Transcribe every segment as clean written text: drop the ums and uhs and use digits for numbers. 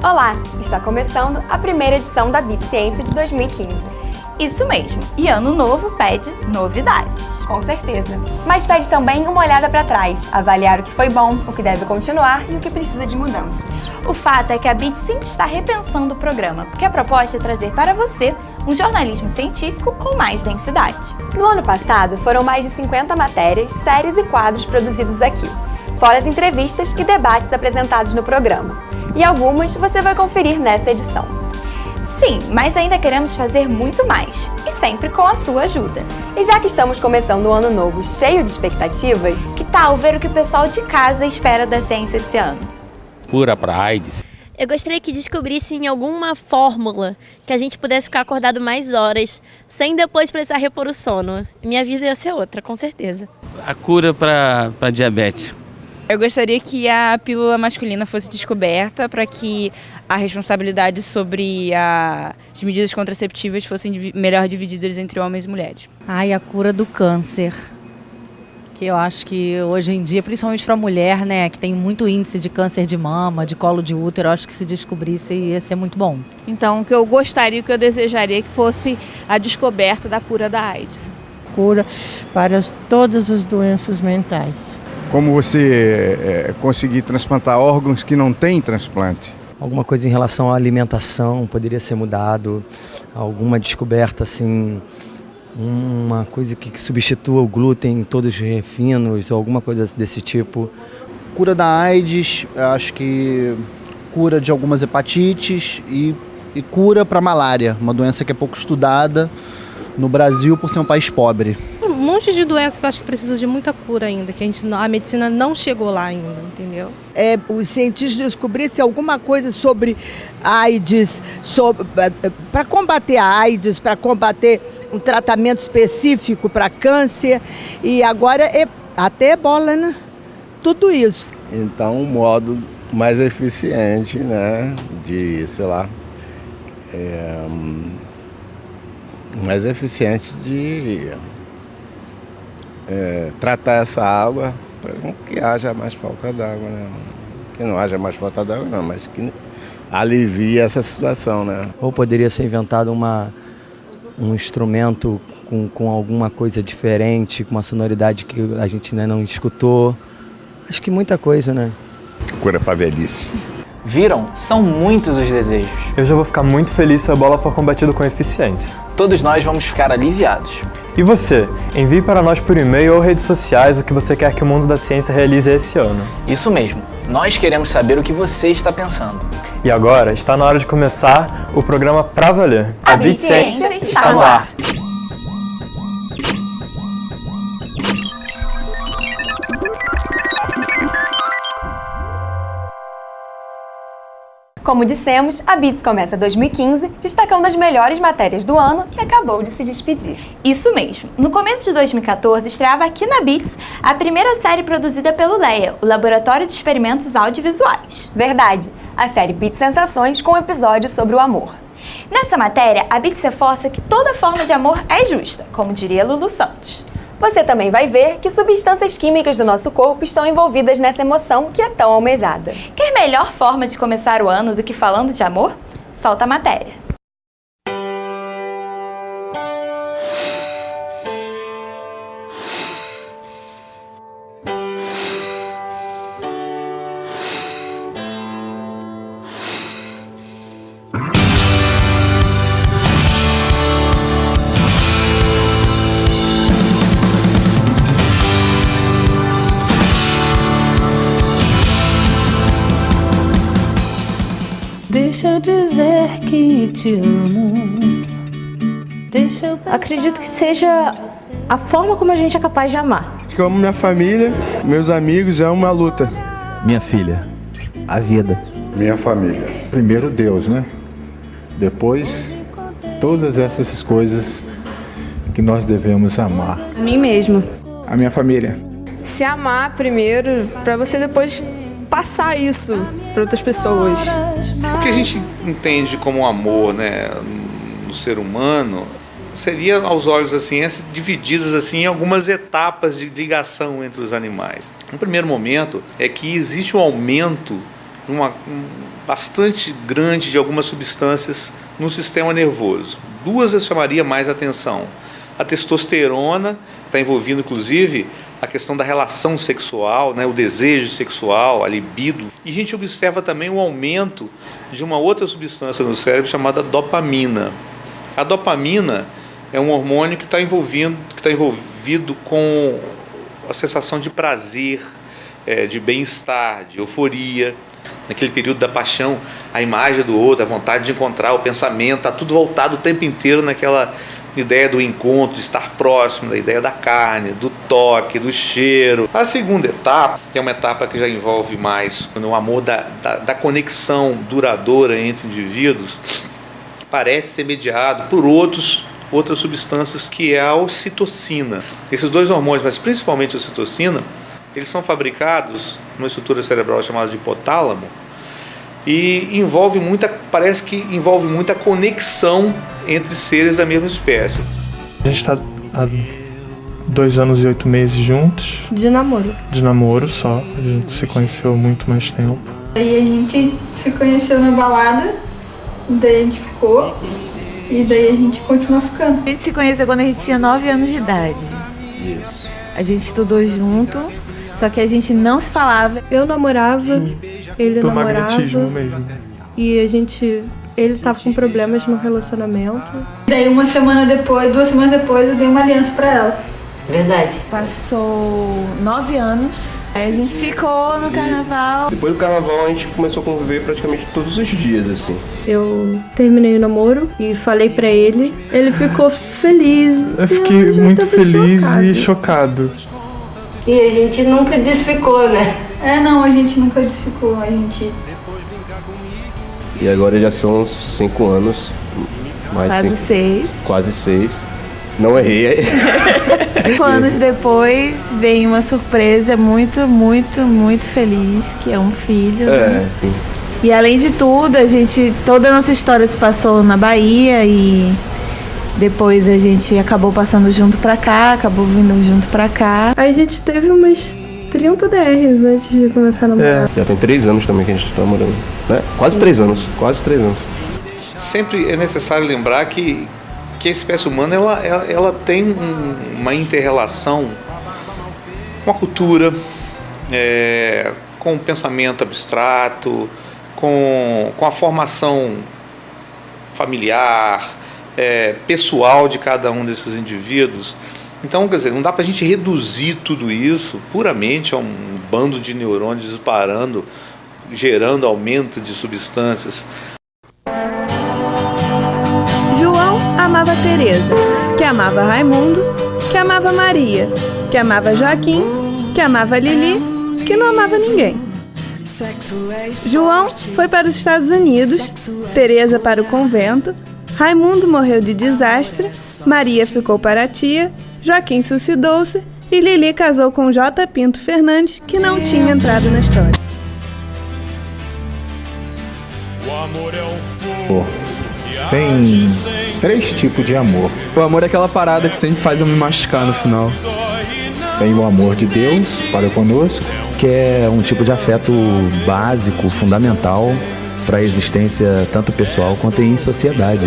Olá, está começando a primeira edição da Bit Ciência de 2015. Isso mesmo, e ano novo pede novidades. Com certeza. Mas pede também uma olhada para trás, avaliar o que foi bom, o que deve continuar e o que precisa de mudanças. O fato é que a Bit sempre está repensando o programa, porque a proposta é trazer para você um jornalismo científico com mais densidade. No ano passado, foram mais de 50 matérias, séries e quadros produzidos aqui, fora as entrevistas e debates apresentados no programa. E algumas você vai conferir nessa edição. Sim, mas ainda queremos fazer muito mais, e sempre com a sua ajuda. E já que estamos começando o ano novo cheio de expectativas, que tal ver o que o pessoal de casa espera da ciência esse ano? Cura para AIDS. Eu gostaria que descobrissem alguma fórmula que a gente pudesse ficar acordado mais horas, sem depois precisar repor o sono. Minha vida ia ser outra, com certeza. A cura para diabetes. Eu gostaria que a pílula masculina fosse descoberta para que a responsabilidade sobre as medidas contraceptivas fossem melhor divididas entre homens e mulheres. A cura do câncer, que eu acho que hoje em dia, principalmente para a mulher, né, que tem muito índice de câncer de mama, de colo de útero, eu acho que se descobrisse ia ser muito bom. Então, o que eu gostaria, o que eu desejaria que fosse a descoberta da cura da AIDS. Cura para todas as doenças mentais. Como você conseguir transplantar órgãos que não têm transplante. Alguma coisa em relação à alimentação poderia ser mudado, alguma descoberta assim, uma coisa que substitua o glúten em todos os refinos, ou alguma coisa desse tipo. Cura da AIDS, acho que cura de algumas hepatites e cura para malária, uma doença que é pouco estudada no Brasil por ser um país pobre. Um monte de doença que eu acho que precisa de muita cura ainda, que a medicina não chegou lá ainda, entendeu? Os cientistas descobrissem alguma coisa sobre AIDS, para combater a AIDS, para combater um tratamento específico para câncer, e agora até ebola, né? Tudo isso. Então, um modo mais eficiente, né, mais eficiente de tratar essa água para que haja mais falta d'água, né? Que não haja mais falta d'água não, mas que alivie essa situação, né? Ou poderia ser inventado um instrumento com alguma coisa diferente, com uma sonoridade que a gente ainda não escutou. Acho que muita coisa, né? Cura para velhice. Viram? São muitos os desejos. Eu já vou ficar muito feliz se a ebola for combatida com eficiência. Todos nós vamos ficar aliviados. E você? Envie para nós por e-mail ou redes sociais o que você quer que o mundo da ciência realize esse ano. Isso mesmo. Nós queremos saber o que você está pensando. E agora está na hora de começar o programa Pra Valer. A Bit Ciência está no ar. Como dissemos, a Bits começa 2015 destacando as melhores matérias do ano que acabou de se despedir. Isso mesmo. No começo de 2014, estreava aqui na Bits a primeira série produzida pelo LEA, o Laboratório de Experimentos Audiovisuais. Verdade, a série Bits Sensações com um episódio sobre o amor. Nessa matéria, a Bits reforça que toda forma de amor é justa, como diria Lulu Santos. Você também vai ver que substâncias químicas do nosso corpo estão envolvidas nessa emoção que é tão almejada. Quer melhor forma de começar o ano do que falando de amor? Solta a matéria. Deixa eu dizer que te amo. Acredito que seja a forma como a gente é capaz de amar. Acho que eu amo minha família, meus amigos, eu amo a luta. Minha filha, a vida. Minha família. Primeiro Deus, né? Depois, todas essas coisas que nós devemos amar. A mim mesmo. A minha família. Se amar primeiro, para você depois passar isso para outras pessoas. O que a gente entende como amor, né, no ser humano, seria, aos olhos da ciência, divididas assim, em algumas etapas de ligação entre os animais. No primeiro momento é que existe um aumento bastante grande de algumas substâncias no sistema nervoso. Duas eu chamaria mais atenção. A testosterona, está envolvendo inclusive a questão da relação sexual, né, o desejo sexual, a libido. E a gente observa também o aumento de uma outra substância no cérebro chamada dopamina. A dopamina é um hormônio que está envolvido com a sensação de prazer, de bem-estar, de euforia. Naquele período da paixão, a imagem do outro, a vontade de encontrar, o pensamento, está tudo voltado o tempo inteiro naquela ideia do encontro, de estar próximo, da ideia da carne, do toque, do cheiro. A segunda etapa, que é uma etapa que já envolve mais o amor da conexão duradoura entre indivíduos, parece ser mediado por outras substâncias, que é a ocitocina. Esses dois hormônios, mas principalmente a ocitocina, eles são fabricados numa estrutura cerebral chamada de hipotálamo e parece que envolve muita conexão entre seres da mesma espécie. A gente está há 2 anos e 8 meses juntos. De namoro. De namoro só. A gente se conheceu há muito mais tempo. Aí a gente se conheceu na balada, daí a gente ficou e daí a gente continuou ficando. A gente se conheceu quando a gente tinha 9 anos de idade. Isso. A gente estudou junto, só que a gente não se falava. Eu namorava, ele do namorava. magnetismo mesmo. E ele tava com problemas no relacionamento. Daí 2 semanas depois eu dei uma aliança pra ela. Verdade. Passou 9 anos, aí a gente ficou no carnaval. Depois do carnaval a gente começou a conviver praticamente todos os dias, assim. Eu terminei o namoro e falei pra ele. Ele ficou feliz. Eu fiquei muito feliz e chocado. E a gente nunca desficou, né? Não, a gente nunca desficou, a gente... E agora já são 5 anos. Quase 6. Não errei. 5 anos depois vem uma surpresa muito, muito, muito feliz, que é um filho. Né? E além de tudo, toda a nossa história se passou na Bahia e depois a gente acabou passando junto pra cá, acabou vindo junto pra cá. A gente teve umas 30 DRs antes de começar a namorar. Já tem 3 anos também que a gente tá namorando, né? Quase 3 anos. Sempre é necessário lembrar que a espécie humana ela tem uma inter-relação com a cultura, com o pensamento abstrato, com a formação familiar, pessoal de cada um desses indivíduos. Então, quer dizer, não dá para a gente reduzir tudo isso puramente a um bando de neurônios disparando, gerando aumento de substâncias. João amava Teresa, que amava Raimundo, que amava Maria, que amava Joaquim, que amava Lili, que não amava ninguém. João foi para os Estados Unidos, Teresa para o convento, Raimundo morreu de desastre, Maria ficou para a tia, Joaquim suicidou-se e Lili casou com J. Pinto Fernandes, que não tinha entrado na história. Tem 3 tipos de amor. O amor é aquela parada que sempre faz eu me machucar no final. Tem o amor de Deus para conosco, que é um tipo de afeto básico, fundamental para a existência tanto pessoal quanto em sociedade.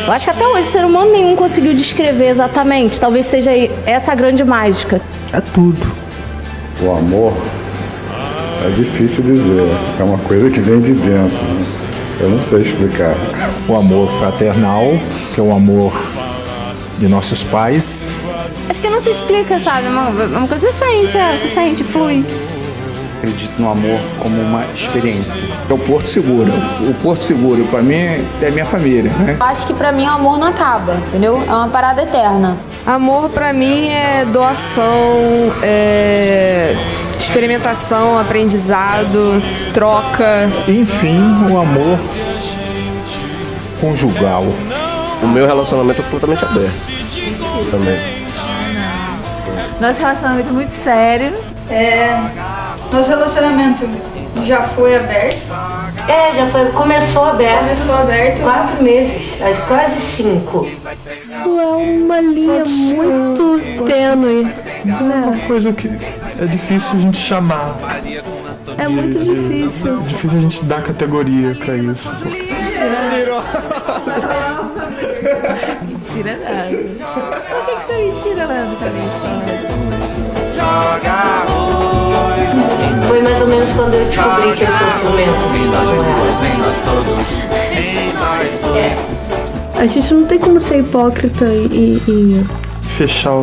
Eu acho que até hoje ser humano nenhum conseguiu descrever exatamente. Talvez seja essa a grande mágica. É tudo. O amor é difícil dizer, é uma coisa que vem de dentro. Eu não sei explicar. O amor fraternal, que é o amor de nossos pais. Acho que não se explica, sabe? Uma coisa você sente, flui. Acredito no amor como uma experiência. É o Porto Seguro. O Porto Seguro, para mim, é minha família, né? Eu acho que para mim o amor não acaba, entendeu? É uma parada eterna. Amor para mim é doação, experimentação, aprendizado, troca. Enfim, o amor conjugal. O meu relacionamento é completamente aberto. Também. Nosso relacionamento é muito sério. Nosso relacionamento já foi aberto. Começou aberto. 4 meses, quase 5. Isso é uma linha muito tênue. É uma coisa que é difícil a gente chamar. É muito difícil. Difícil a gente dar categoria pra isso. Mentira nada. Por que isso é mentira nada também? Foi mais ou menos quando eu descobri que eu sou ciumenta. A gente não tem como ser hipócrita e fechar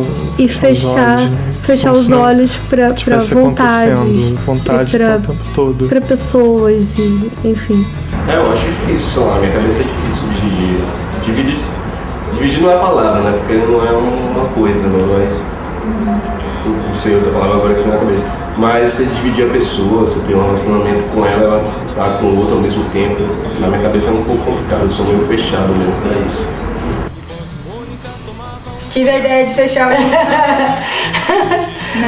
os olhos pra vontade o tempo todo. Pra pessoas e enfim. Eu acho difícil, sei lá, minha cabeça é difícil de dividir. Dividir não é a palavra, né? Porque não é uma coisa, né? Mas não sei outra palavra agora aqui na cabeça. Mas você dividir a pessoa, você ter um relacionamento com ela, ela tá com o outro ao mesmo tempo. Na minha cabeça é um pouco complicado, eu sou meio fechado mesmo pra isso. Tive a ideia de fechar o...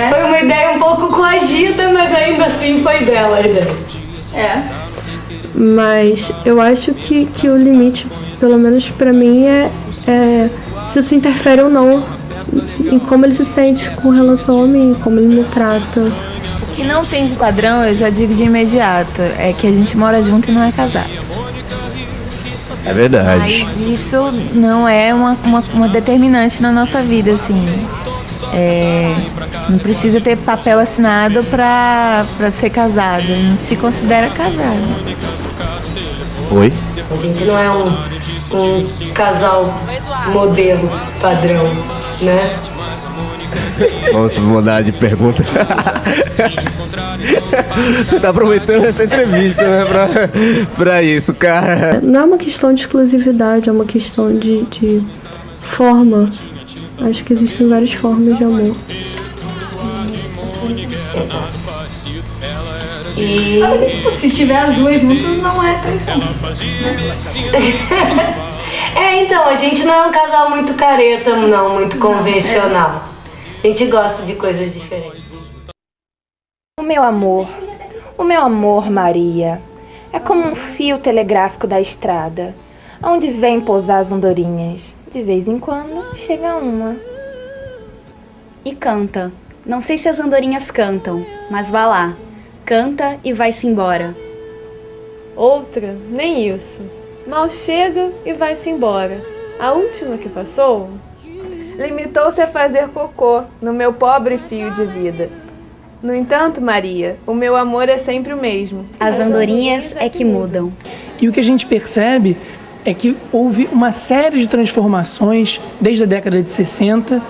Foi uma ideia um pouco coagida, mas ainda assim foi dela a ideia. Mas eu acho que o limite, pelo menos pra mim, é se isso interfere ou não em como ele se sente com relação a mim, como ele me trata. O que não tem de padrão, eu já digo de imediato, é que a gente mora junto e não é casado. É verdade. Mas isso não é uma determinante na nossa vida, assim. Não precisa ter papel assinado pra ser casado. Não se considera casado. Oi? A gente não é um casal modelo, padrão, né? Vamos mudar de pergunta. Tu tá aproveitando essa entrevista, né, pra isso, cara. Não é uma questão de exclusividade, é uma questão de forma. Acho que existem várias formas de amor. E se tiver as duas juntas, não é traição. Então, a gente não é um casal muito careta, não, muito convencional. A gente gosta de coisas diferentes. O meu amor, Maria, é como um fio telegráfico da estrada, onde vem pousar as andorinhas. De vez em quando, chega uma. E canta. Não sei se as andorinhas cantam, mas vá lá. Canta e vai-se embora. Outra, nem isso. Mal chega e vai-se embora. A última que passou limitou-se a fazer cocô no meu pobre fio de vida. No entanto, Maria, o meu amor é sempre o mesmo. As andorinhas é que mudam. E o que a gente percebe é que houve uma série de transformações desde a década de 60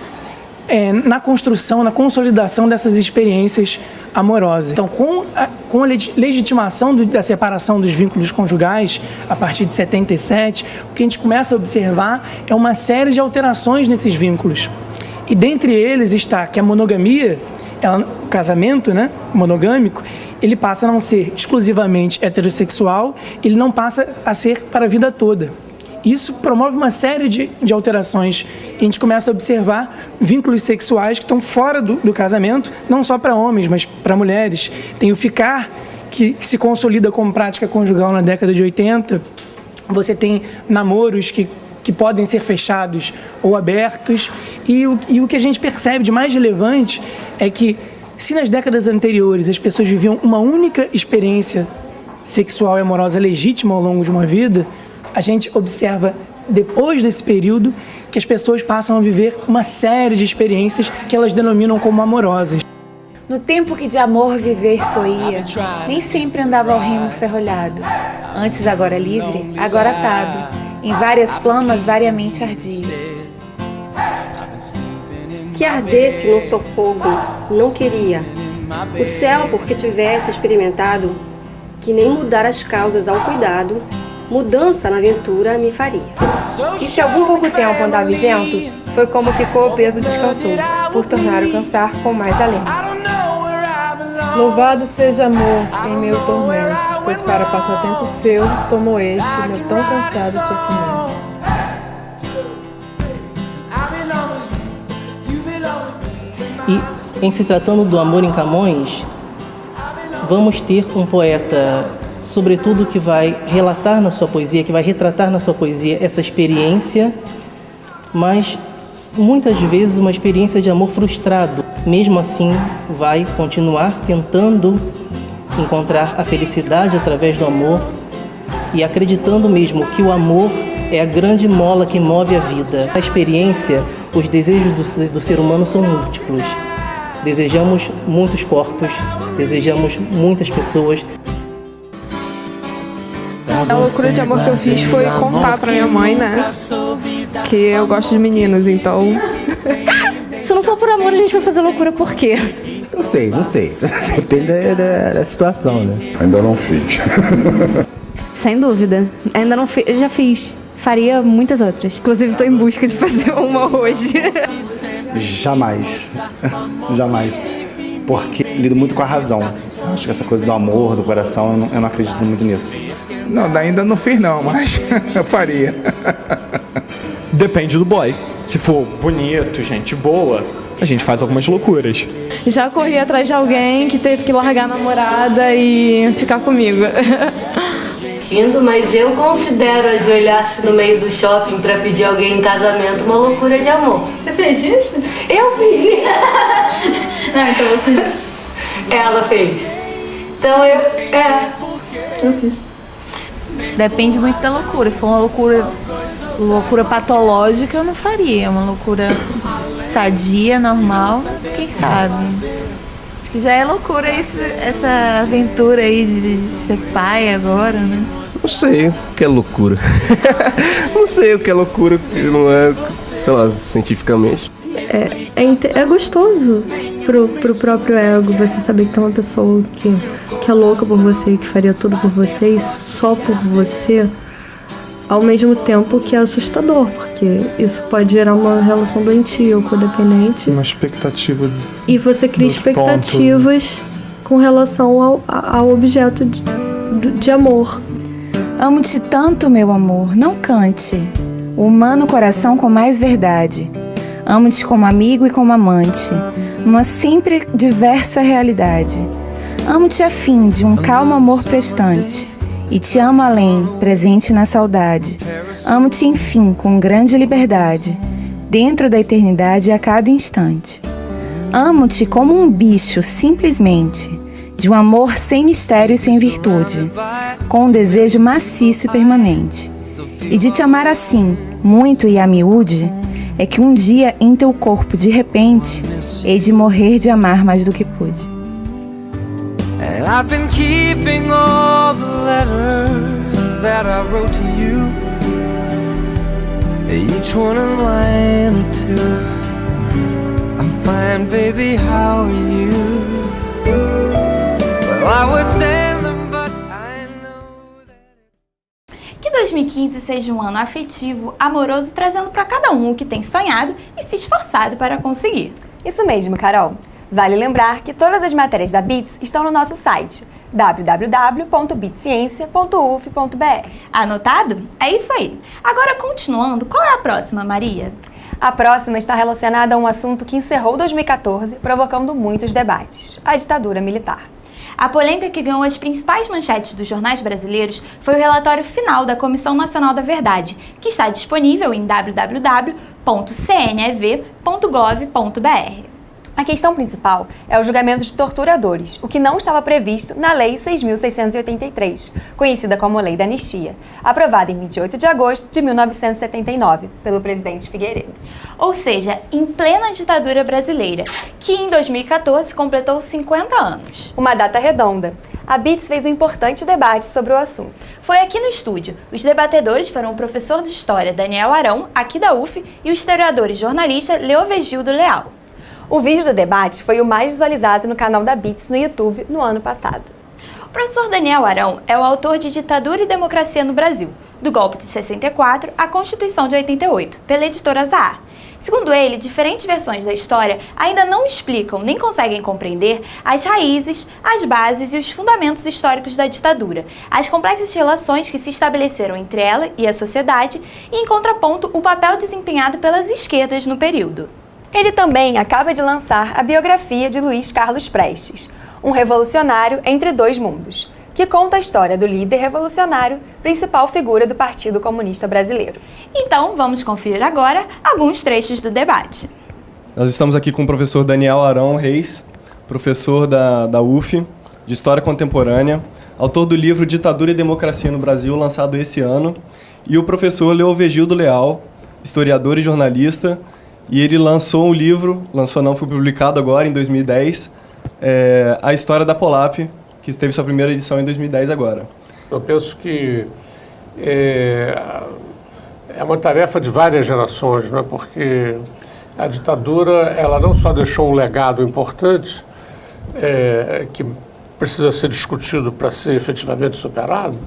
na construção, na consolidação dessas experiências amorosas. Então, com a legitimação da separação dos vínculos conjugais, a partir de 77, o que a gente começa a observar é uma série de alterações nesses vínculos. E dentre eles está que a monogamia, o casamento, né, monogâmico, ele passa a não ser exclusivamente heterossexual, ele não passa a ser para a vida toda. Isso promove uma série de alterações e a gente começa a observar vínculos sexuais que estão fora do casamento, não só para homens, mas para mulheres. Tem o ficar, que se consolida como prática conjugal na década de 80. Você tem namoros que podem ser fechados ou abertos. E o que a gente percebe de mais relevante é que, se nas décadas anteriores as pessoas viviam uma única experiência sexual e amorosa legítima ao longo de uma vida, a gente observa, depois desse período, que as pessoas passam a viver uma série de experiências que elas denominam como amorosas. No tempo que de amor viver soía, nem sempre andava ao remo ferrolhado. Antes agora livre, agora atado, em várias flamas variamente ardia. Que ardesse no sufoco, não queria. O céu, porque tivesse experimentado, que nem mudar as causas ao cuidado, mudança na aventura me faria. E se algum pouco tempo andava isento, foi como que com o peso descansou, por tornar o cansar com mais alento. Louvado seja amor em meu tormento, pois para passatempo seu tomou este meu tão cansado sofrimento. E em se tratando do amor em Camões, vamos ter um poeta, sobretudo, que vai relatar na sua poesia, que vai retratar na sua poesia essa experiência, mas muitas vezes uma experiência de amor frustrado. Mesmo assim, vai continuar tentando encontrar a felicidade através do amor e acreditando mesmo que o amor é a grande mola que move a vida. A experiência, os desejos do ser humano são múltiplos. Desejamos muitos corpos, desejamos muitas pessoas. A loucura de amor que eu fiz foi contar pra minha mãe, né? Que eu gosto de meninos, então... Se não for por amor, a gente vai fazer loucura por quê? Não sei. Depende da situação, né? Ainda não fiz. Sem dúvida. Ainda não fiz. Já fiz. Faria muitas outras. Inclusive, estou em busca de fazer uma hoje. Jamais. Jamais. Porque lido muito com a razão. Acho que essa coisa do amor, do coração, eu não acredito muito nisso. Não, ainda não fiz não, mas eu faria. Depende do boy. Se for bonito, gente boa, a gente faz algumas loucuras. Já corri atrás de alguém que teve que largar a namorada e ficar comigo. Mas eu considero ajoelhar-se no meio do shopping pra pedir alguém em casamento uma loucura de amor. Você fez isso? Eu fiz. Não, então você... Ela fez. Então eu fiz. Depende muito da loucura. Se for uma loucura patológica, eu não faria. Uma loucura sadia, normal, quem sabe? Acho que já é loucura essa aventura aí de ser pai agora, né? Não sei o que é loucura. Não sei o que é loucura, não é, sei lá, cientificamente. É gostoso pro próprio ego você saber que tem uma pessoa que é louca por você, que faria tudo por você e só por você, ao mesmo tempo que é assustador, porque isso pode gerar uma relação doentia ou codependente. Uma expectativa. E você cria expectativas com relação ao objeto de amor. Amo-te tanto, meu amor, não cante. O humano coração com mais verdade. Amo-te como amigo e como amante, numa sempre diversa realidade. Amo-te a fim de um calmo amor prestante, e te amo além, presente na saudade. Amo-te, enfim, com grande liberdade, dentro da eternidade a cada instante. Amo-te como um bicho, simplesmente, de um amor sem mistério e sem virtude, com um desejo maciço e permanente. E de te amar assim, muito e a miúde, é que um dia em teu corpo, de repente, hei de morrer de amar mais do que pude. And I've been keeping all the letters that I wrote to you, each one a line or two. I'm fine, baby, how are you? Well, I would send them, but I know that... Que 2015 seja um ano afetivo, amoroso, trazendo para cada um o que tem sonhado e se esforçado para conseguir. Isso mesmo, Carol. Vale lembrar que todas as matérias da BITS estão no nosso site www.bitsciência.uf.br. Anotado? É isso aí. Agora, continuando, qual é a próxima, Maria? A próxima está relacionada a um assunto que encerrou 2014, provocando muitos debates: a ditadura militar. A polêmica que ganhou as principais manchetes dos jornais brasileiros foi o relatório final da Comissão Nacional da Verdade, que está disponível em www.cnev.gov.br. A questão principal é o julgamento de torturadores, o que não estava previsto na Lei 6.683, conhecida como Lei da Anistia, aprovada em 28 de agosto de 1979 pelo presidente Figueiredo. Ou seja, em plena ditadura brasileira, que em 2014 completou 50 anos. Uma data redonda. A BITS fez um importante debate sobre o assunto. Foi aqui no estúdio. Os debatedores foram o professor de História Daniel Arão, aqui da UF, e o historiador e jornalista Leovegildo Leal. O vídeo do debate foi o mais visualizado no canal da BITS no YouTube no ano passado. O professor Daniel Arão é o autor de Ditadura e Democracia no Brasil, do golpe de 64 à Constituição de 88, pela editora Zahar. Segundo ele, diferentes versões da história ainda não explicam nem conseguem compreender as raízes, as bases e os fundamentos históricos da ditadura, as complexas relações que se estabeleceram entre ela e a sociedade e, em contraponto, o papel desempenhado pelas esquerdas no período. Ele também acaba de lançar a biografia de Luiz Carlos Prestes, um revolucionário entre dois mundos, que conta a história do líder revolucionário, principal figura do Partido Comunista Brasileiro. Então, vamos conferir agora alguns trechos do debate. Nós estamos aqui com o professor Daniel Arão Reis, professor da UF, de História Contemporânea, autor do livro Ditadura e Democracia no Brasil, lançado esse ano, e o professor Leovegildo Leal, historiador e jornalista, e ele lançou um livro, foi publicado agora, em 2010, A História da Polap, que teve sua primeira edição em 2010 agora. Eu penso que é uma tarefa de várias gerações, né? Porque a ditadura ela não só deixou um legado importante, que precisa ser discutido para ser efetivamente superado,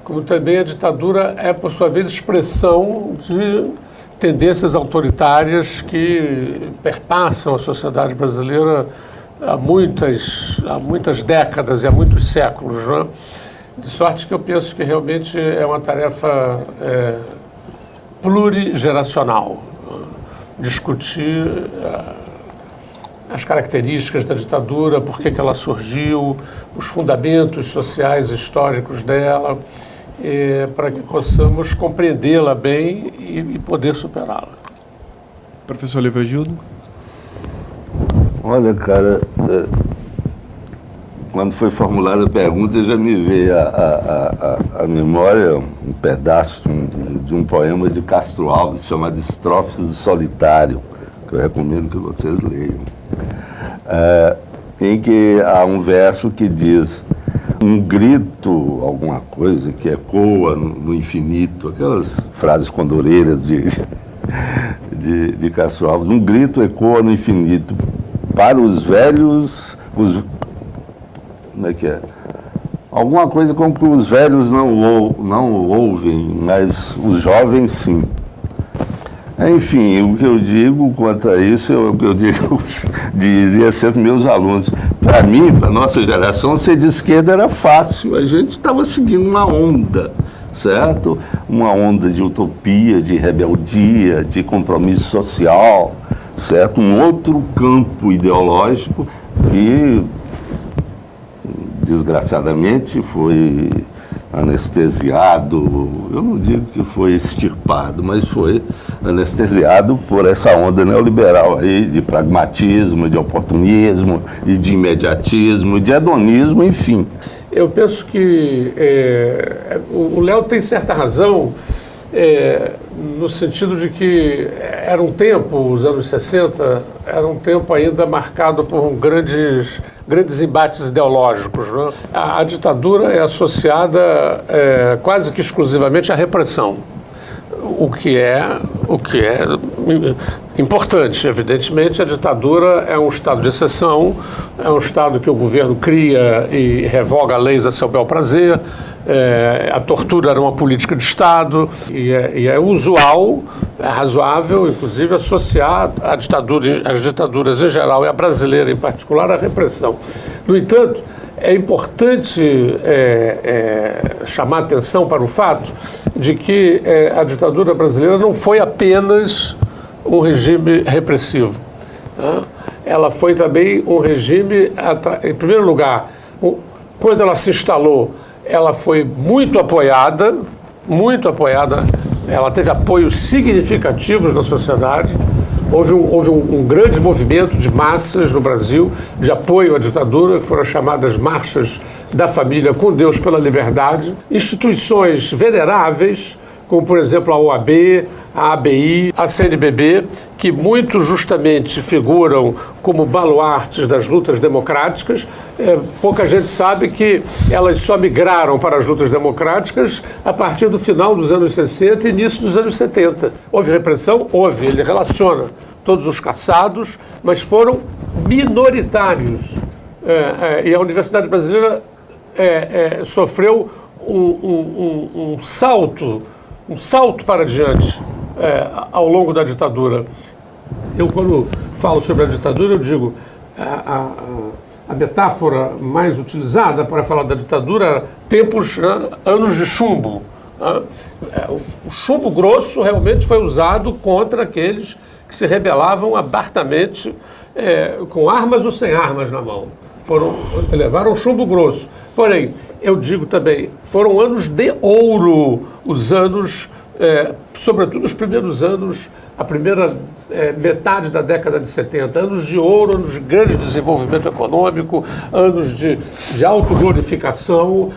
como também a ditadura é, por sua vez, expressão de tendências autoritárias que perpassam a sociedade brasileira há muitas décadas e há muitos séculos, né? De sorte que eu penso que realmente é uma tarefa plurigeracional, discutir as características da ditadura, por que ela surgiu, os fundamentos sociais e históricos dela, para que possamos compreendê-la bem e poder superá-la. Professor Leovegildo? Olha, cara, quando foi formulada a pergunta, já me veio a memória um pedaço de um poema de Castro Alves chamado Estrofes do Solitário, que eu recomendo que vocês leiam, em que há um verso que diz: um grito, alguma coisa que ecoa no infinito, aquelas frases condoreiras de Castro Alves, um grito ecoa no infinito para os velhos, como é que é? Alguma coisa como que os velhos não ouvem, mas os jovens sim. Enfim, o que eu digo quanto a isso é o que eu dizia sempre meus alunos. Para mim, para a nossa geração, ser de esquerda era fácil. A gente estava seguindo uma onda, certo? Uma onda de utopia, de rebeldia, de compromisso social, certo? Um outro campo ideológico que, desgraçadamente, foi anestesiado, eu não digo que foi extirpado, mas foi anestesiado por essa onda neoliberal aí de pragmatismo, de oportunismo, e de imediatismo, de hedonismo, enfim. Eu penso que o Léo tem certa razão, no sentido de que era um tempo, os anos 60, era um tempo ainda marcado por grandes embates ideológicos, né? A ditadura é associada quase que exclusivamente à repressão, o que é importante. Evidentemente, a ditadura é um estado de exceção, é um estado que o governo cria e revoga leis a seu bel prazer. A tortura era uma política de Estado e é usual, é razoável, inclusive, associar as ditaduras em geral e a brasileira em particular à repressão. No entanto, é importante chamar atenção para o fato de que a ditadura brasileira não foi apenas um regime repressivo, né? Ela foi também um regime, em primeiro lugar, quando ela se instalou, ela foi muito apoiada, ela teve apoios significativos na sociedade, houve um grande movimento de massas no Brasil de apoio à ditadura, que foram chamadas Marchas da Família com Deus pela Liberdade, instituições veneráveis, como, por exemplo, a OAB, a ABI, a CNBB, que muito justamente figuram como baluartes das lutas democráticas. Pouca gente sabe que elas só migraram para as lutas democráticas a partir do final dos anos 60 e início dos anos 70. Houve repressão? Houve. Ele relaciona todos os caçados, mas foram minoritários. E a Universidade Brasileira sofreu um salto para diante ao longo da ditadura. Eu, quando falo sobre a ditadura, eu digo a metáfora mais utilizada para falar da ditadura era anos de chumbo. O chumbo grosso realmente foi usado contra aqueles que se rebelavam abertamente, com armas ou sem armas na mão. Levaram o chumbo grosso. Porém, eu digo também, foram anos de ouro, os anos, sobretudo os primeiros anos a primeira metade da década de 70, anos de ouro, anos de grande desenvolvimento econômico, anos de autoglorificação.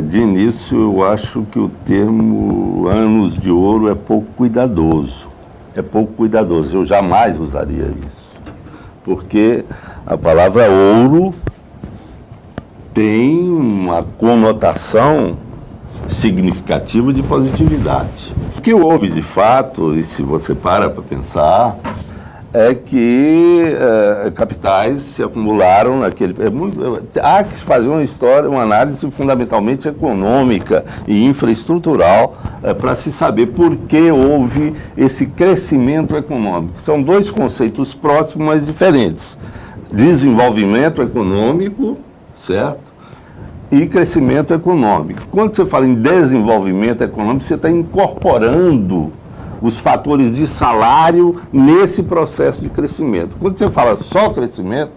De início, eu acho que o termo anos de ouro é pouco cuidadoso. É pouco cuidadoso. Eu jamais usaria isso. Porque a palavra ouro tem uma conotação significativa de positividade. O que houve de fato, e se você para pensar, é que capitais se acumularam naquele... há que fazer uma análise fundamentalmente econômica e infraestrutural para se saber por que houve esse crescimento econômico. São dois conceitos próximos, mas diferentes. Desenvolvimento econômico, certo? E crescimento econômico. Quando você fala em desenvolvimento econômico, você está incorporando os fatores de salário nesse processo de crescimento. Quando você fala só crescimento,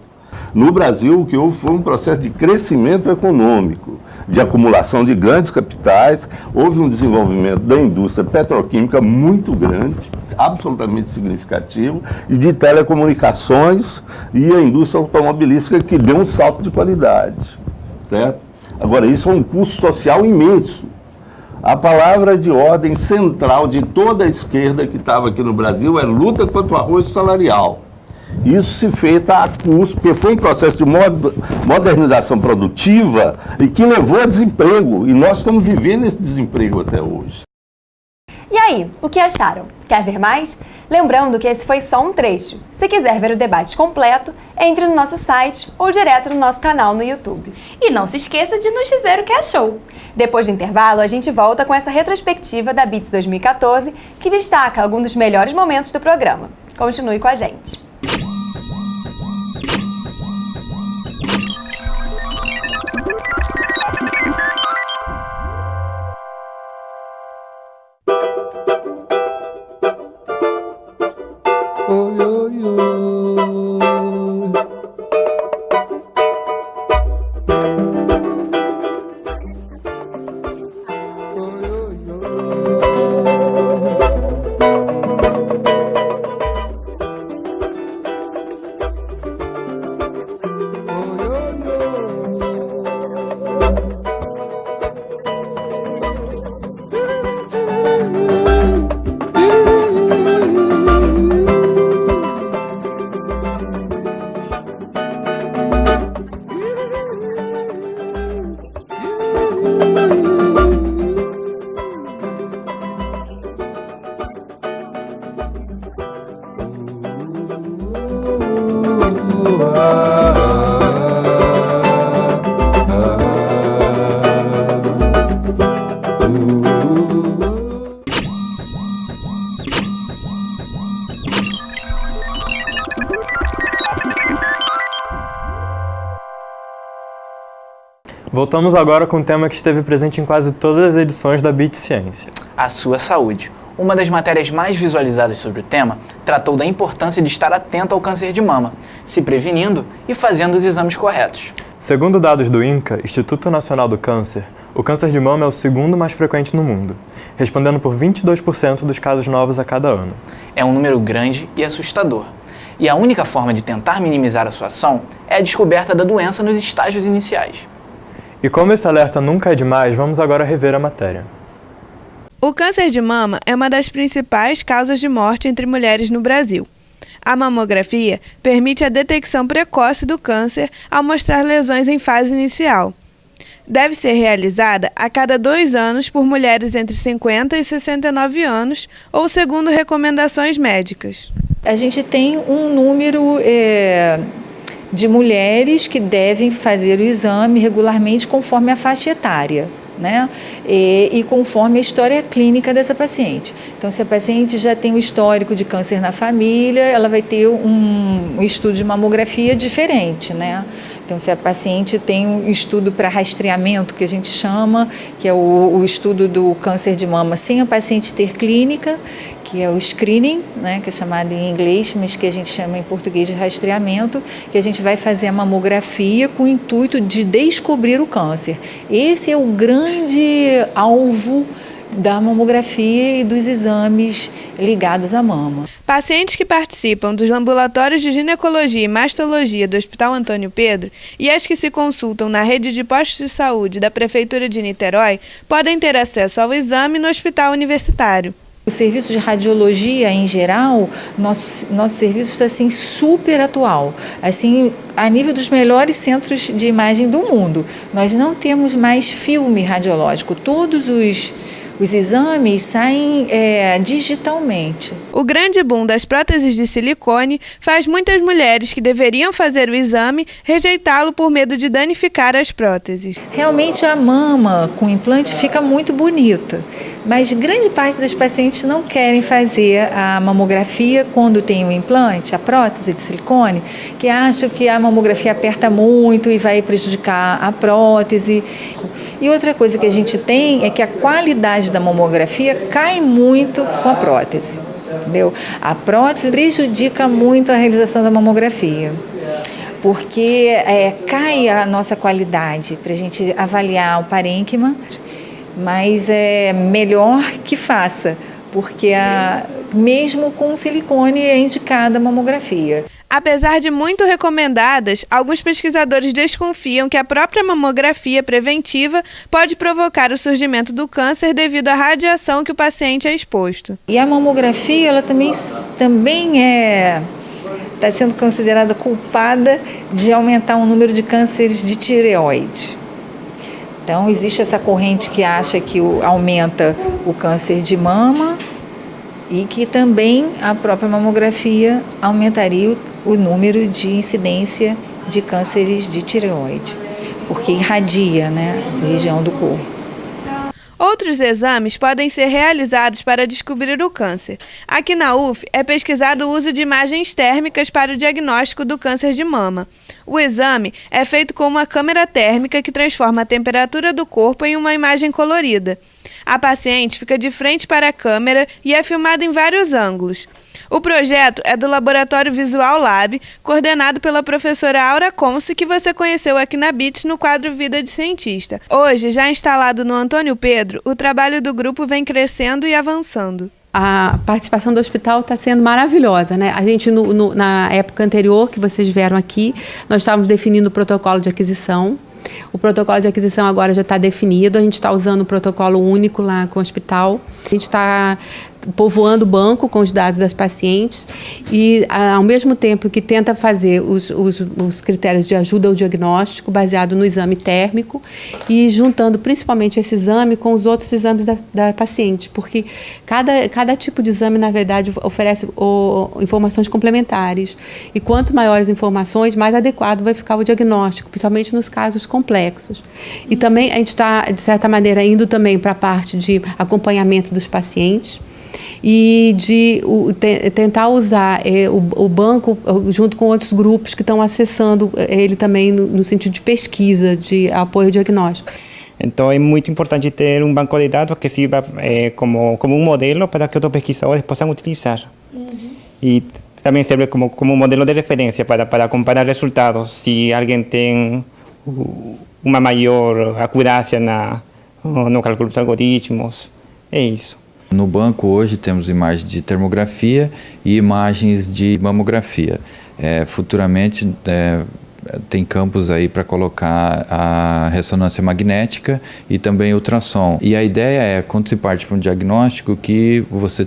no Brasil o que houve foi um processo de crescimento econômico, de acumulação de grandes capitais, houve um desenvolvimento da indústria petroquímica muito grande, absolutamente significativo, e de telecomunicações e a indústria automobilística que deu um salto de qualidade, certo? Agora, isso é um custo social imenso. A palavra de ordem central de toda a esquerda que estava aqui no Brasil é luta contra o arroz salarial. Isso se fez a custo, porque foi um processo de modernização produtiva e que levou a desemprego. E nós estamos vivendo esse desemprego até hoje. E aí, o que acharam? Quer ver mais? Lembrando que esse foi só um trecho. Se quiser ver o debate completo, entre no nosso site ou direto no nosso canal no YouTube. E não se esqueça de nos dizer o que achou. Depois do intervalo, a gente volta com essa retrospectiva da BITS 2014, que destaca alguns dos melhores momentos do programa. Continue com a gente. Voltamos agora com um tema que esteve presente em quase todas as edições da BIT Ciência. A sua saúde. Uma das matérias mais visualizadas sobre o tema tratou da importância de estar atento ao câncer de mama, se prevenindo e fazendo os exames corretos. Segundo dados do INCA, Instituto Nacional do Câncer, o câncer de mama é o segundo mais frequente no mundo, respondendo por 22% dos casos novos a cada ano. É um número grande e assustador. E a única forma de tentar minimizar a sua ação é a descoberta da doença nos estágios iniciais. E como esse alerta nunca é demais, vamos agora rever a matéria. O câncer de mama é uma das principais causas de morte entre mulheres no Brasil. A mamografia permite a detecção precoce do câncer ao mostrar lesões em fase inicial. Deve ser realizada a cada 2 anos por mulheres entre 50 e 69 anos ou segundo recomendações médicas. A gente tem um número de mulheres que devem fazer o exame regularmente conforme a faixa etária, né? E conforme a história clínica dessa paciente. Então, se a paciente já tem um histórico de câncer na família, ela vai ter um estudo de mamografia diferente, né? Então, se a paciente tem um estudo para rastreamento, que a gente chama, que é o estudo do câncer de mama sem a paciente ter clínica, que é o screening, né, que é chamado em inglês, mas que a gente chama em português de rastreamento, que a gente vai fazer a mamografia com o intuito de descobrir o câncer. Esse é o grande alvo da mamografia e dos exames ligados à mama. Pacientes que participam dos ambulatórios de ginecologia e mastologia do Hospital Antônio Pedro e as que se consultam na rede de postos de saúde da Prefeitura de Niterói podem ter acesso ao exame no hospital universitário. O serviço de radiologia, em geral, nosso serviço está assim, super atual, assim, a nível dos melhores centros de imagem do mundo. Nós não temos mais filme radiológico, todos os exames saem digitalmente. O grande boom das próteses de silicone faz muitas mulheres que deveriam fazer o exame rejeitá-lo por medo de danificar as próteses. Realmente a mama com implante fica muito bonita, mas grande parte das pacientes não querem fazer a mamografia quando tem o implante, a prótese de silicone, que acham que a mamografia aperta muito e vai prejudicar a prótese. E outra coisa que a gente tem é que a qualidade da mamografia cai muito com a prótese, entendeu? A prótese prejudica muito a realização da mamografia, porque cai a nossa qualidade para a gente avaliar o parênquima, mas é melhor que faça, porque mesmo com silicone é indicada a mamografia. Apesar de muito recomendadas, alguns pesquisadores desconfiam que a própria mamografia preventiva pode provocar o surgimento do câncer devido à radiação que o paciente é exposto. E a mamografia, ela também está sendo considerada culpada de aumentar o número de cânceres de tireoide. Então, existe essa corrente que acha que aumenta o câncer de mama e que também a própria mamografia aumentaria o número de incidência de cânceres de tireoide, porque irradia, essa região do corpo. Outros exames podem ser realizados para descobrir o câncer. Aqui na UF é pesquisado o uso de imagens térmicas para o diagnóstico do câncer de mama. O exame é feito com uma câmera térmica que transforma a temperatura do corpo em uma imagem colorida. A paciente fica de frente para a câmera e é filmada em vários ângulos. O projeto é do Laboratório Visual Lab, coordenado pela professora Aura Conce, que você conheceu aqui na BITS no quadro Vida de Cientista. Hoje, já instalado no Antônio Pedro, o trabalho do grupo vem crescendo e avançando. A participação do hospital está sendo maravilhosa, né? A gente, na época anterior que vocês vieram aqui, nós estávamos definindo o protocolo de aquisição. O protocolo de aquisição agora já está definido, a gente está usando o protocolo único lá com o hospital. A gente está povoando o banco com os dados das pacientes e, ao mesmo tempo que tenta fazer os critérios de ajuda ao diagnóstico baseado no exame térmico e juntando principalmente esse exame com os outros exames da paciente, porque cada tipo de exame, na verdade, oferece informações complementares e quanto maiores informações, mais adequado vai ficar o diagnóstico, principalmente nos casos complexos. E também a gente está, de certa maneira, indo também para a parte de acompanhamento dos pacientes e de tentar usar o banco junto com outros grupos que estão acessando ele também no sentido de pesquisa, de apoio diagnóstico. Então é muito importante ter um banco de dados que sirva como um modelo para que outros pesquisadores possam utilizar. E também serve como um modelo de referência para comparar resultados, se alguém tem uma maior acurácia no cálculo dos algoritmos. É isso. No banco hoje temos imagens de termografia e imagens de mamografia. Futuramente tem campos aí para colocar a ressonância magnética e também ultrassom. E a ideia é, quando se parte para um diagnóstico, que você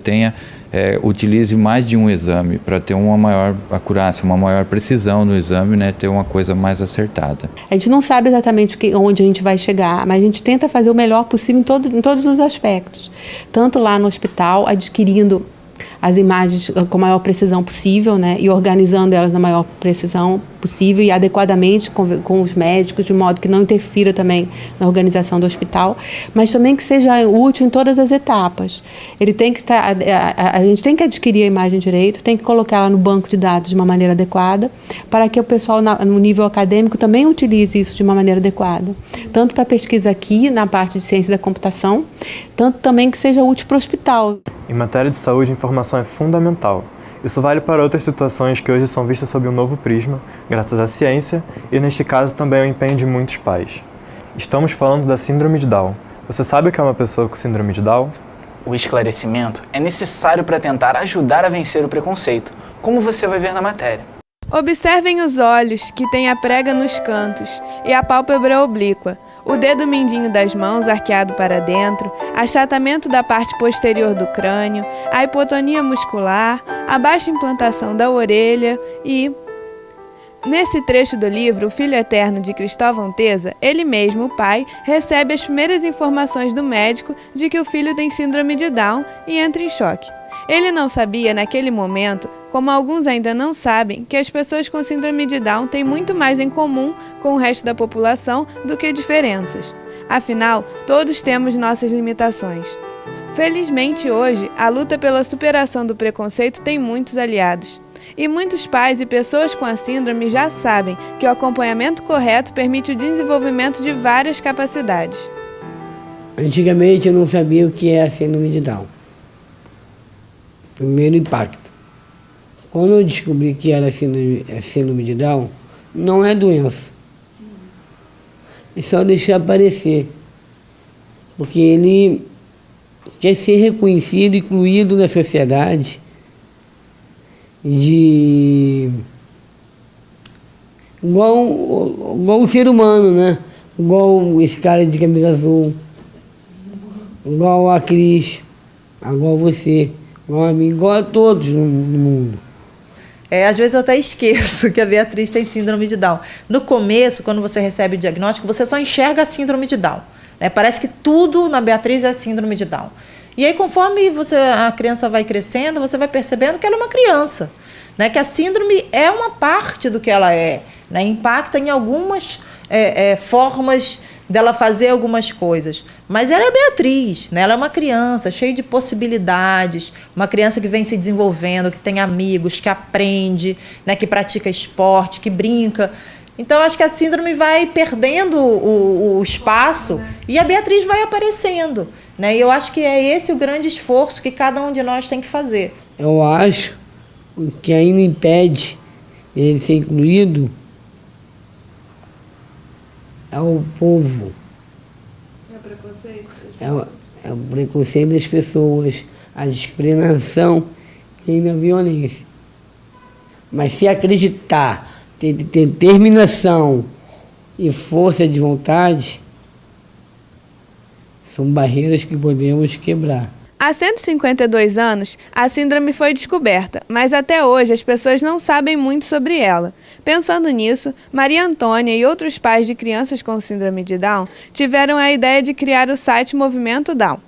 utilize mais de um exame para ter uma maior acurácia, uma maior precisão no exame, ter uma coisa mais acertada. A gente não sabe exatamente onde a gente vai chegar, mas a gente tenta fazer o melhor possível em todos os aspectos. Tanto lá no hospital, adquirindo as imagens com a maior precisão possível, e organizando elas na maior precisão possível e adequadamente com os médicos, de modo que não interfira também na organização do hospital, mas também que seja útil em todas as etapas. Ele tem que estar, a gente tem que adquirir a imagem direito, tem que colocá-la no banco de dados de uma maneira adequada, para que o pessoal no nível acadêmico também utilize isso de uma maneira adequada, tanto para pesquisa aqui na parte de ciência da computação, tanto também que seja útil para o hospital. Em matéria de saúde, a informação é fundamental. Isso vale para outras situações que hoje são vistas sob um novo prisma, graças à ciência, e neste caso também ao empenho de muitos pais. Estamos falando da síndrome de Down, Você sabe o que é uma pessoa com síndrome de Down? O esclarecimento é necessário para tentar ajudar a vencer o preconceito, como você vai ver na matéria. Observem os olhos, que têm a prega nos cantos, e a pálpebra oblíqua, o dedo mindinho das mãos arqueado para dentro, achatamento da parte posterior do crânio, a hipotonia muscular, a baixa implantação da orelha e... Nesse trecho do livro, O Filho Eterno de Cristóvão Teza, ele mesmo, o pai, recebe as primeiras informações do médico de que o filho tem síndrome de Down e entra em choque. Ele não sabia, naquele momento, como alguns ainda não sabem, que as pessoas com síndrome de Down têm muito mais em comum com o resto da população do que diferenças. Afinal, todos temos nossas limitações. Felizmente, hoje, a luta pela superação do preconceito tem muitos aliados. E muitos pais e pessoas com a síndrome já sabem que o acompanhamento correto permite o desenvolvimento de várias capacidades. Antigamente eu não sabia o que é a síndrome de Down. Primeiro impacto. Quando eu descobri que era síndrome de Down, não é doença. É só deixar aparecer. Porque ele quer ser reconhecido e incluído na sociedade igual o ser humano, né? Igual esse cara de camisa azul, igual a Cris, igual você, igual a mim, igual a todos no mundo. Às vezes eu até esqueço que a Beatriz tem síndrome de Down. No começo, quando você recebe o diagnóstico, você só enxerga a síndrome de Down, né? Parece que tudo na Beatriz é síndrome de Down. E aí, conforme a criança vai crescendo, você vai percebendo que ela é uma criança, né? Que a síndrome é uma parte do que ela é, né? Impacta em algumas formas dela fazer algumas coisas. Mas ela é Beatriz, né? Ela é uma criança cheia de possibilidades, uma criança que vem se desenvolvendo, que tem amigos, que aprende, né? Que pratica esporte, que brinca. Então, acho que a síndrome vai perdendo o espaço e a Beatriz vai aparecendo, né? E eu acho que é esse o grande esforço que cada um de nós tem que fazer. Eu acho que ainda impede ele ser incluído é o povo. É o preconceito? É o preconceito das pessoas, a discriminação e ainda a violência. Mas se acreditar, ter determinação e força de vontade, são barreiras que podemos quebrar. Há 152 anos, a síndrome foi descoberta, mas até hoje as pessoas não sabem muito sobre ela. Pensando nisso, Maria Antônia e outros pais de crianças com síndrome de Down tiveram a ideia de criar o site Movimento Down.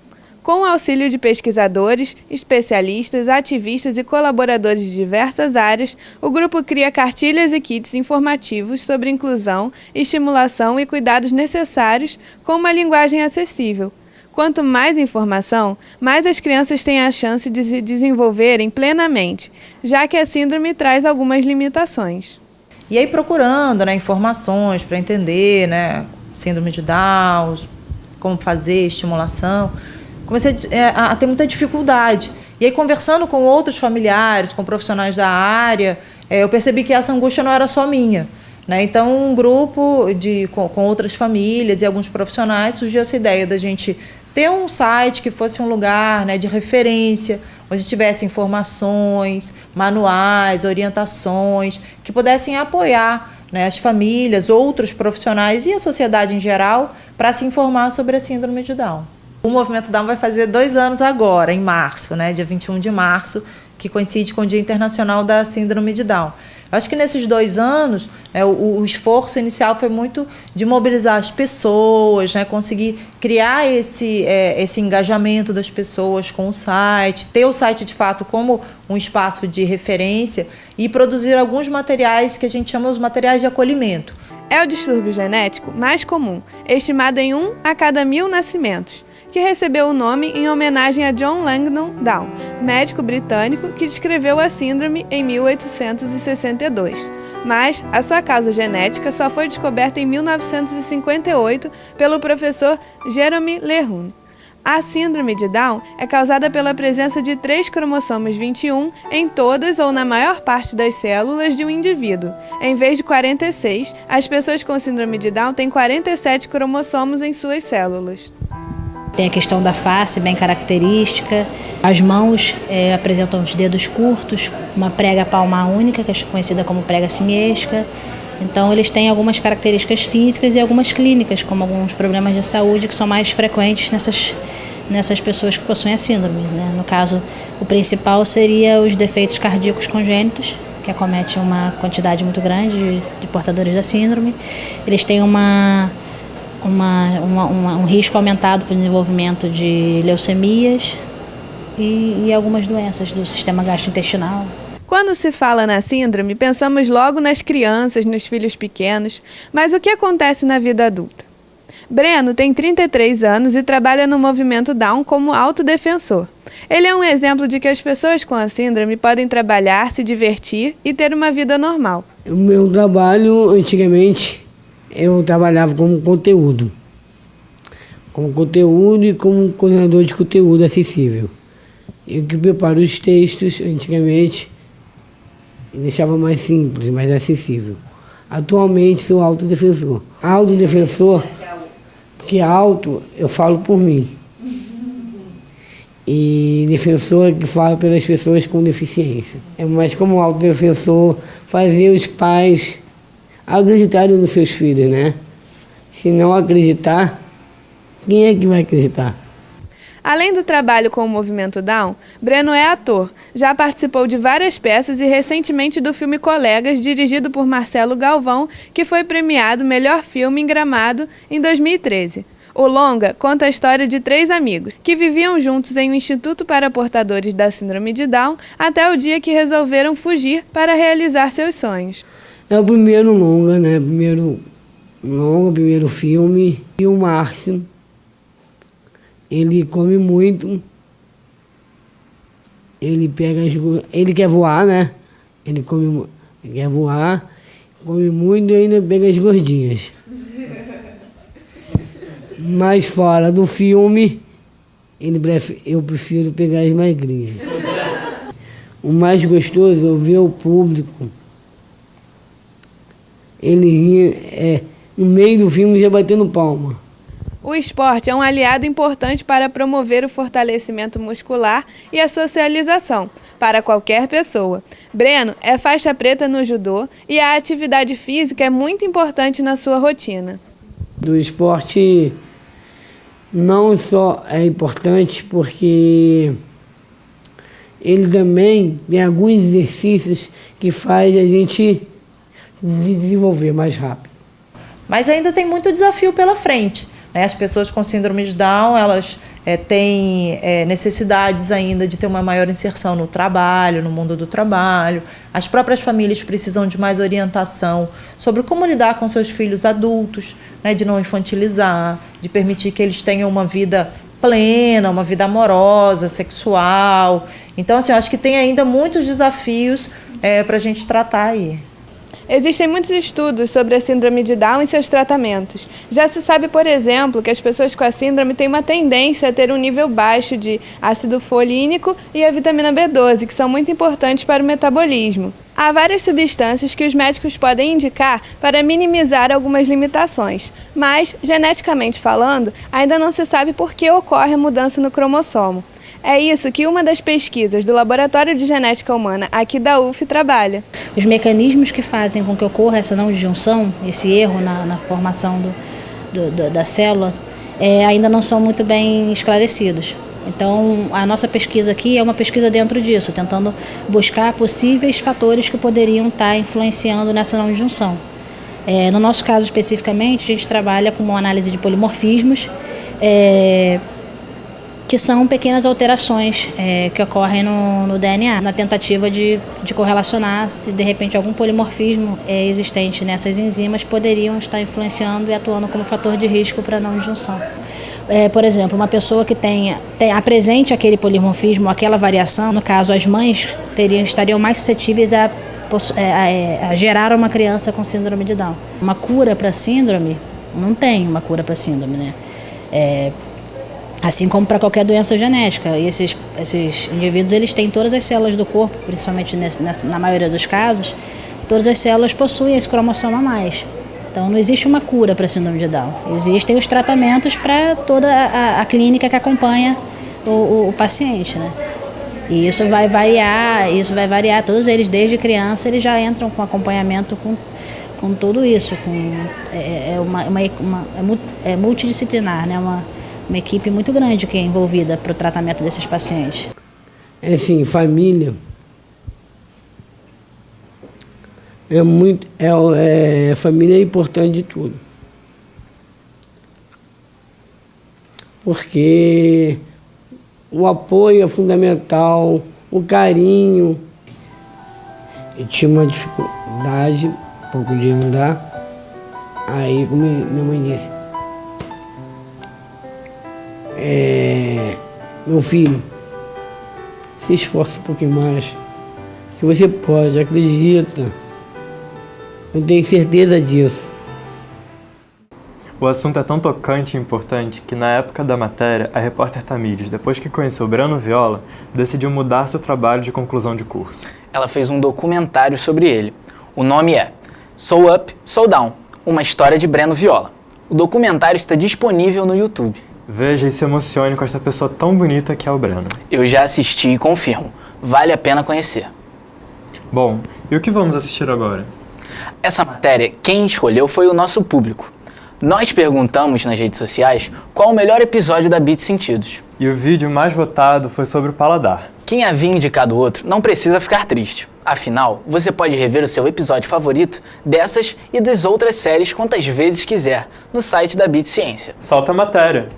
Com o auxílio de pesquisadores, especialistas, ativistas e colaboradores de diversas áreas, o grupo cria cartilhas e kits informativos sobre inclusão, estimulação e cuidados necessários com uma linguagem acessível. Quanto mais informação, mais as crianças têm a chance de se desenvolverem plenamente, já que a síndrome traz algumas limitações. E aí procurando, né, informações para entender, né, síndrome de Down, como fazer estimulação, comecei a ter muita dificuldade. E aí, conversando com outros familiares, com profissionais da área, eu percebi que essa angústia não era só minha, né? Então, um grupo com outras famílias e alguns profissionais surgiu essa ideia da gente ter um site que fosse um lugar, né, de referência, onde tivesse informações, manuais, orientações, que pudessem apoiar, né, as famílias, outros profissionais e a sociedade em geral para se informar sobre a síndrome de Down. O Movimento Down vai fazer 2 anos agora, em março, né, dia 21 de março, que coincide com o Dia Internacional da Síndrome de Down. Acho que nesses 2 anos, né, o esforço inicial foi muito de mobilizar as pessoas, né, conseguir criar esse engajamento das pessoas com o site, ter o site de fato como um espaço de referência e produzir alguns materiais que a gente chama os materiais de acolhimento. É o distúrbio genético mais comum, estimado em 1 a cada 1000 nascimentos, que recebeu o nome em homenagem a John Langdon Down, médico britânico que descreveu a síndrome em 1862. Mas a sua causa genética só foi descoberta em 1958 pelo professor Jeremy Lejeune. A síndrome de Down é causada pela presença de 3 cromossomos 21 em todas ou na maior parte das células de um indivíduo. Em vez de 46, as pessoas com síndrome de Down têm 47 cromossomos em suas células. Tem a questão da face bem característica. As mãos apresentam os dedos curtos, uma prega palmar única, que é conhecida como prega simiesca. Então, eles têm algumas características físicas e algumas clínicas, como alguns problemas de saúde que são mais frequentes nessas pessoas que possuem a síndrome, né? No caso, o principal seria os defeitos cardíacos congênitos, que acomete uma quantidade muito grande de portadores da síndrome. Eles têm um risco aumentado para o desenvolvimento de leucemias e algumas doenças do sistema gastrointestinal. Quando se fala na síndrome, pensamos logo nas crianças, nos filhos pequenos, mas o que acontece na vida adulta? Breno tem 33 anos e trabalha no movimento Down como autodefensor. Ele é um exemplo de que as pessoas com a síndrome podem trabalhar, se divertir e ter uma vida normal. O meu trabalho, antigamente, eu trabalhava como conteúdo e como coordenador de conteúdo acessível. Eu que preparo os textos, antigamente, e deixava mais simples, mais acessível. Atualmente sou autodefensor. Autodefensor, porque auto eu falo por mim. E defensor que fala pelas pessoas com deficiência. Mas como autodefensor, fazer os pais acreditarem nos seus filhos, né? Se não acreditar, quem é que vai acreditar? Além do trabalho com o movimento Down, Breno é ator. Já participou de várias peças e recentemente do filme Colegas, dirigido por Marcelo Galvão, que foi premiado Melhor Filme em Gramado em 2013. O longa conta a história de 3 amigos, que viviam juntos em um instituto para portadores da síndrome de Down até o dia que resolveram fugir para realizar seus sonhos. É o primeiro longa, né? Primeiro filme. E o Márcio, ele come muito, ele quer voar, né? Ele quer voar, come muito e ainda pega as gordinhas. Mas fora do filme, eu prefiro pegar as magrinhas. O mais gostoso é ver o público. Ele ri, no meio do filme já batendo palma. O esporte é um aliado importante para promover o fortalecimento muscular e a socialização para qualquer pessoa. Breno é faixa preta no judô e a atividade física é muito importante na sua rotina. Do esporte não só é importante porque ele também tem alguns exercícios que faz a gente desenvolver mais rápido. Mas ainda tem muito desafio pela frente. As pessoas com síndrome de Down, elas têm necessidades ainda de ter uma maior inserção no trabalho, no mundo do trabalho. As próprias famílias precisam de mais orientação sobre como lidar com seus filhos adultos, de não infantilizar, de permitir que eles tenham uma vida plena, uma vida amorosa, sexual. Então, assim, eu acho que tem ainda muitos desafios para a gente tratar aí. Existem muitos estudos sobre a síndrome de Down e seus tratamentos. Já se sabe, por exemplo, que as pessoas com a síndrome têm uma tendência a ter um nível baixo de ácido folínico e a vitamina B12, que são muito importantes para o metabolismo. Há várias substâncias que os médicos podem indicar para minimizar algumas limitações, mas, geneticamente falando, ainda não se sabe por que ocorre a mudança no cromossomo. É isso que uma das pesquisas do Laboratório de Genética Humana aqui da UF trabalha. Os mecanismos que fazem com que ocorra essa não disjunção, esse erro na formação da célula, ainda não são muito bem esclarecidos. Então, a nossa pesquisa aqui é uma pesquisa dentro disso, tentando buscar possíveis fatores que poderiam estar influenciando nessa não disjunção. No nosso caso especificamente, a gente trabalha com uma análise de polimorfismos, que são pequenas alterações que ocorrem no DNA, na tentativa de correlacionar se de repente algum polimorfismo existente nessas enzimas poderiam estar influenciando e atuando como fator de risco para a não disjunção. Por exemplo, uma pessoa que apresente aquele polimorfismo, aquela variação, no caso as mães estariam mais suscetíveis a gerar uma criança com síndrome de Down. Uma cura para a síndrome, não tem uma cura para a síndrome, né? Assim como para qualquer doença genética. E esses indivíduos eles têm todas as células do corpo, principalmente na maioria dos casos, todas as células possuem esse cromossomo a mais. Então não existe uma cura para a síndrome de Down. Existem os tratamentos para toda a clínica que acompanha o paciente, né? E isso vai variar, todos eles desde criança eles já entram com acompanhamento com tudo isso, é multidisciplinar, né? Uma equipe muito grande que é envolvida para o tratamento desses pacientes. É assim, família família é importante de tudo. Porque o apoio é fundamental, o carinho. Eu tinha uma dificuldade, um pouco de andar. Aí, como minha mãe disse, meu filho, se esforça um pouquinho mais, que você pode, acredita. Eu tenho certeza disso. O assunto é tão tocante e importante que, na época da matéria, a repórter Tamires, depois que conheceu Breno Viola, decidiu mudar seu trabalho de conclusão de curso. Ela fez um documentário sobre ele. O nome é So Up, So Down, uma história de Breno Viola. O documentário está disponível no YouTube. Veja e se emocione com esta pessoa tão bonita que é o Breno. Eu já assisti e confirmo. Vale a pena conhecer. Bom, e o que vamos assistir agora? Essa matéria, quem escolheu foi o nosso público. Nós perguntamos nas redes sociais qual o melhor episódio da Beat Sentidos. E o vídeo mais votado foi sobre o paladar. Quem havia indicado o outro não precisa ficar triste. Afinal, você pode rever o seu episódio favorito dessas e das outras séries quantas vezes quiser no site da Beat Ciência. Solta a matéria!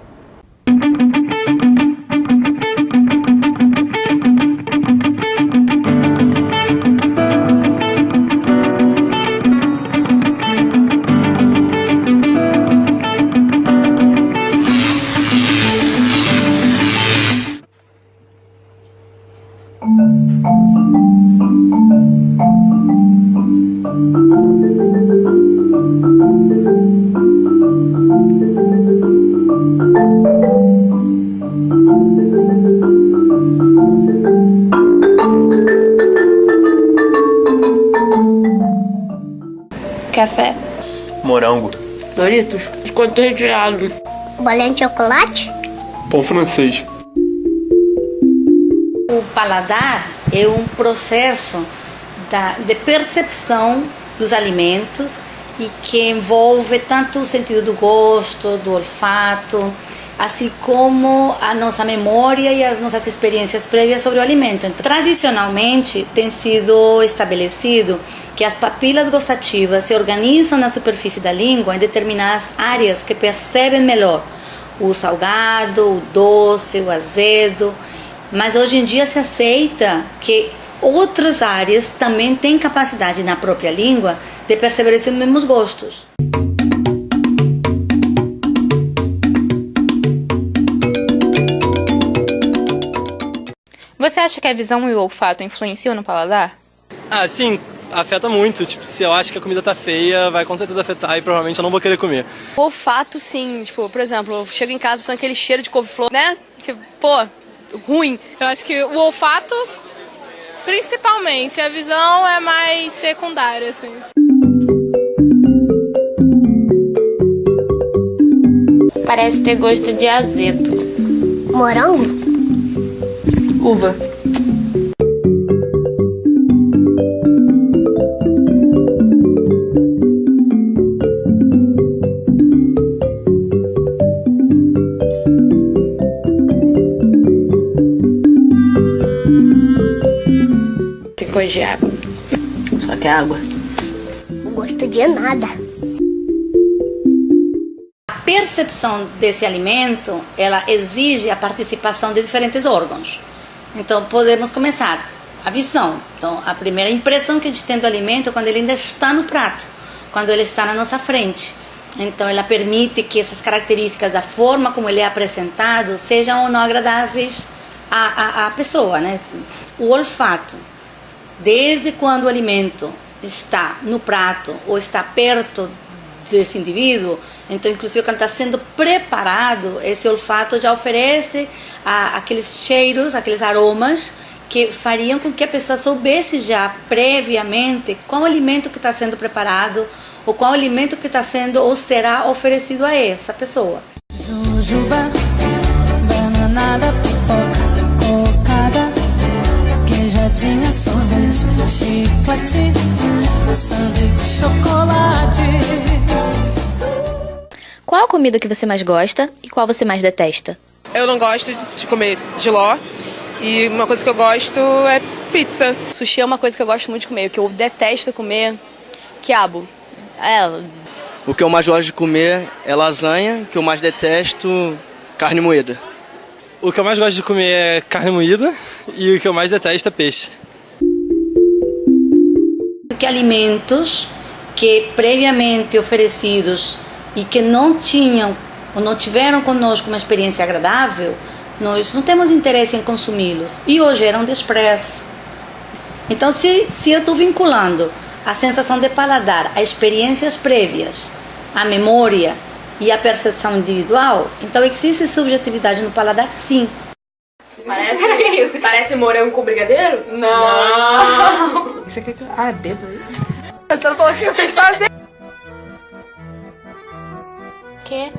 Café. Morango. Doritos. Biscoito recheado. Bolinha de chocolate. Pão francês. O paladar é um processo de percepção dos alimentos e que envolve tanto o sentido do gosto, do olfato, assim como a nossa memória e as nossas experiências prévias sobre o alimento. Então, tradicionalmente, tem sido estabelecido que as papilas gustativas se organizam na superfície da língua em determinadas áreas que percebem melhor o salgado, o doce, o azedo, mas hoje em dia se aceita que outras áreas também têm capacidade na própria língua de perceber esses mesmos gostos. Você acha que a visão e o olfato influenciam no paladar? Ah, sim, afeta muito. Tipo, se eu acho que a comida tá feia, vai com certeza afetar e provavelmente eu não vou querer comer. O olfato, sim. Tipo, por exemplo, eu chego em casa sendo aquele cheiro de couve-flor, né? Que, pô, ruim. Eu acho que o olfato, principalmente. A visão é mais secundária, assim. Parece ter gosto de azedo. Morango? Uva. Tem gosto de água. Só que é água. Não gosto de nada. A percepção desse alimento, ela exige a participação de diferentes órgãos. Então, podemos começar. A visão. Então, a primeira impressão que a gente tem do alimento é quando ele ainda está no prato, quando ele está na nossa frente. Então, ela permite que essas características da forma como ele é apresentado sejam ou não agradáveis à pessoa, né? O olfato. Desde quando o alimento está no prato ou está perto desse indivíduo, então inclusive quando está sendo preparado, esse olfato já oferece aqueles cheiros, aqueles aromas que fariam com que a pessoa soubesse já previamente qual alimento que está sendo preparado ou qual alimento que está sendo ou será oferecido a essa pessoa. Jujuba, bananada, pipoca, cocada, queijadinha, sorvete, chiclete, sanduíche, chocolate. Qual a comida que você mais gosta e qual você mais detesta? Eu não gosto de comer jiló e uma coisa que eu gosto é pizza. Sushi é uma coisa que eu gosto muito de comer. O que eu detesto comer, quiabo. O que eu mais gosto de comer é lasanha, o que eu mais detesto, carne moída. O que eu mais gosto de comer é carne moída e o que eu mais detesto é peixe. Que alimentos que previamente oferecidos e que não tinham ou não tiveram conosco uma experiência agradável, nós não temos interesse em consumi-los e ou geram desprezo. Então, se eu estou vinculando a sensação de paladar a experiências prévias, a memória e a percepção individual, então existe subjetividade no paladar, sim. Parece morango com brigadeiro? Não! Isso aqui é bêbado isso? Você não falou o que eu tenho que fazer? Que?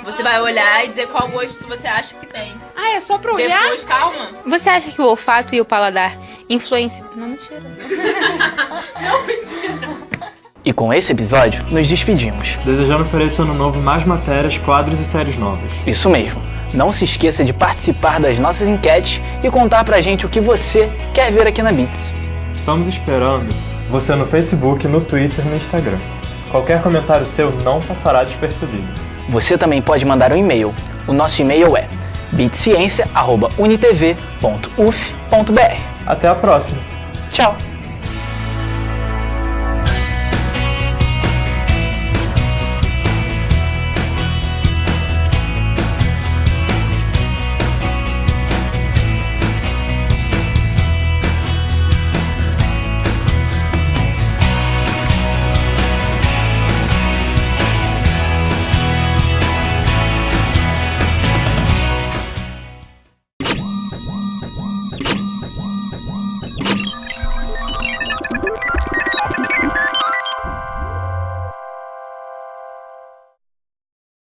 Você vai olhar e dizer qual gosto você acha que tem. Ah, é só pra olhar? Depois, calma. Você acha que o olfato e o paladar influenciam... Não, mentira. Não, mentira. E com esse episódio, nos despedimos. Desejando para esse ano novo mais matérias, quadros e séries novas. Isso mesmo. Não se esqueça de participar das nossas enquetes e contar pra gente o que você quer ver aqui na Beats. Estamos esperando você no Facebook, no Twitter e no Instagram. Qualquer comentário seu não passará despercebido. Você também pode mandar um e-mail. O nosso e-mail é beatsciência@unitv.uf.br. Até a próxima. Tchau!